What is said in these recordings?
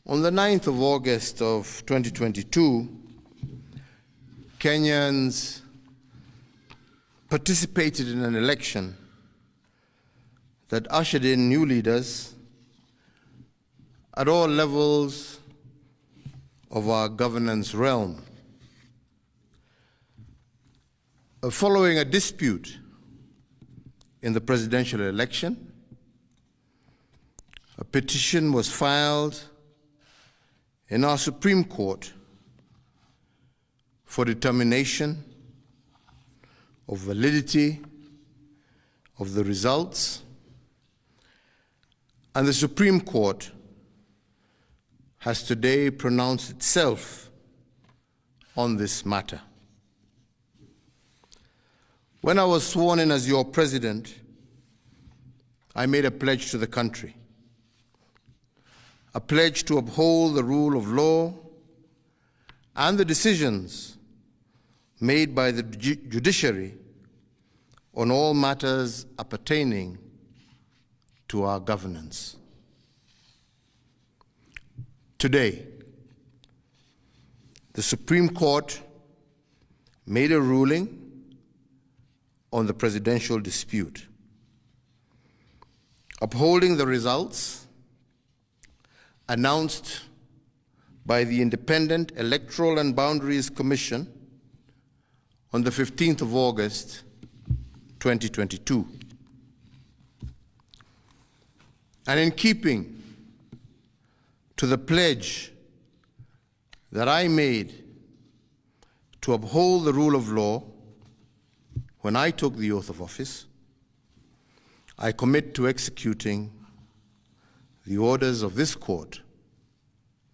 On the 9th of August of 2022, Kenyans participated in an election that ushered in new leaders at all levels of our governance realm. Following a dispute in the presidential election, a petition was filed in our Supreme Court for determination of validity of the results, and the Supreme Court has today pronounced itself on this matter. When I was sworn in as your president, I made a pledge to the country, a pledge to uphold the rule of law and the decisions made by the judiciary on all matters appertaining to our governance. Today, the Supreme Court made a ruling on the presidential dispute, upholding the results announced by the Independent Electoral and Boundaries Commission on the 15th of August, 2022. And in keeping to the pledge that I made to uphold the rule of law when I took the oath of office, I commit to executing the orders of this court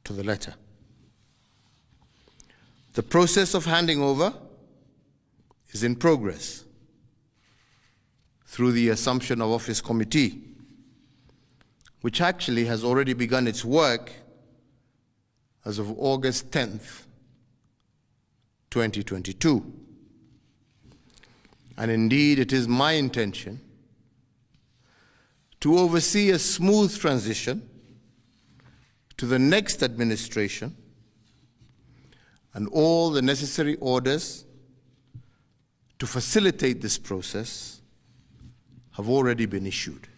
to the letter. The process of handing over is in progress through the Assumption of Office Committee, which actually has already begun its work as of August 10th, 2022. And indeed, it is my intention to oversee a smooth transition to the next administration, and all the necessary orders to facilitate this process have already been issued.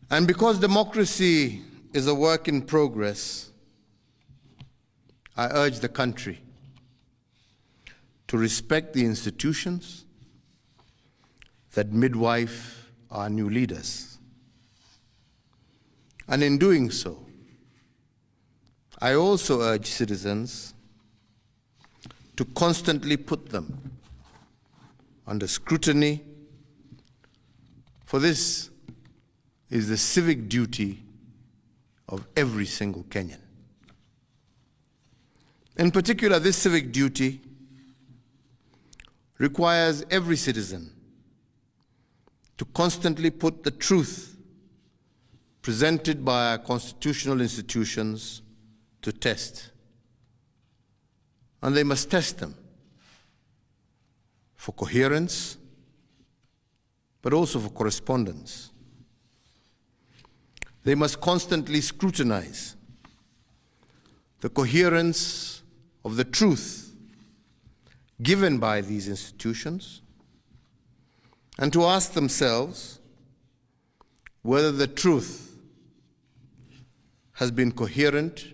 And because democracy is a work in progress, I urge the country to respect the institutions that midwife our new leaders. And in doing so, I also urge citizens to constantly put them under scrutiny, for this is the civic duty of every single Kenyan. In particular, this civic duty requires every citizen to constantly put the truth presented by our constitutional institutions to test. And they must test them for coherence, but also for correspondence. They must constantly scrutinize the coherence of the truth given by these institutions, and to ask themselves whether the truth has been coherent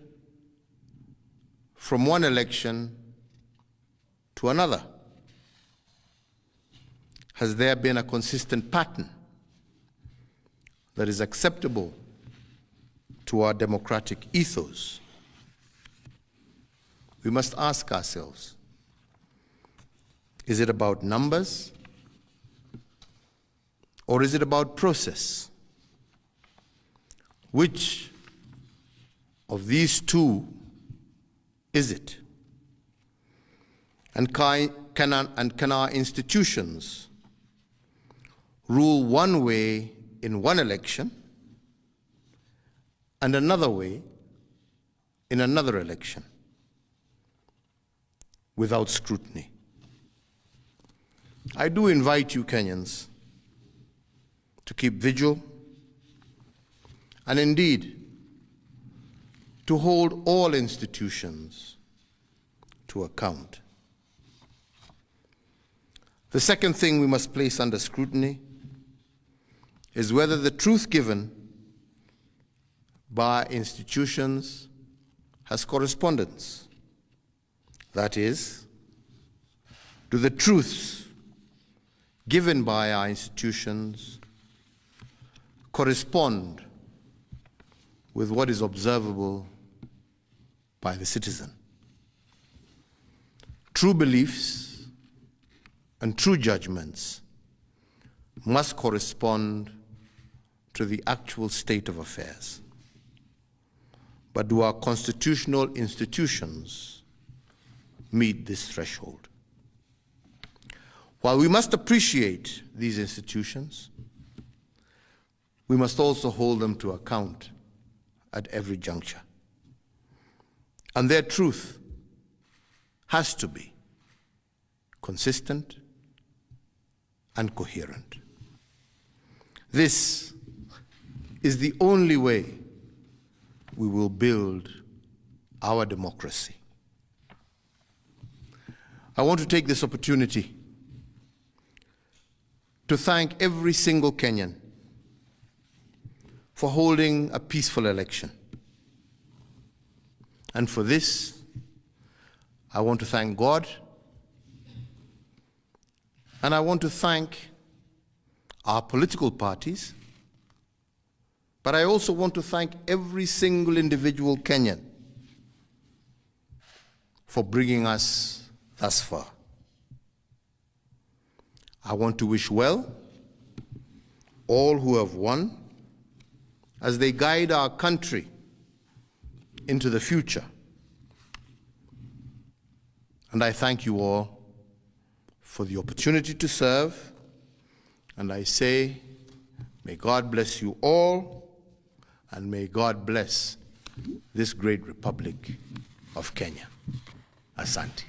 from one election to another. Has there been a consistent pattern that is acceptable to our democratic ethos? We must ask ourselves, is it about numbers, or is it about process? Which of these two is it? And can our institutions rule one way in one election and another way in another election without scrutiny? I do invite you, Kenyans, to keep vigil and indeed to hold all institutions to account. The second thing we must place under scrutiny is whether the truth given by institutions has correspondence. That is, do the truths given by our institutions correspond with what is observable by the citizen? True beliefs and true judgments must correspond to the actual state of affairs. But do our constitutional institutions meet this threshold? While we must appreciate these institutions, we must also hold them to account at every juncture. And their truth has to be consistent and coherent. This is the only way we will build our democracy. I want to take this opportunity to thank every single Kenyan for holding a peaceful election. And for this, I want to thank God, and I want to thank our political parties, but I also want to thank every single individual Kenyan for bringing us thus far. I want to wish well all who have won as they guide our country into the future. And I thank you all for the opportunity to serve, and I say, may God bless you all, and may God bless this great Republic of Kenya. Asante.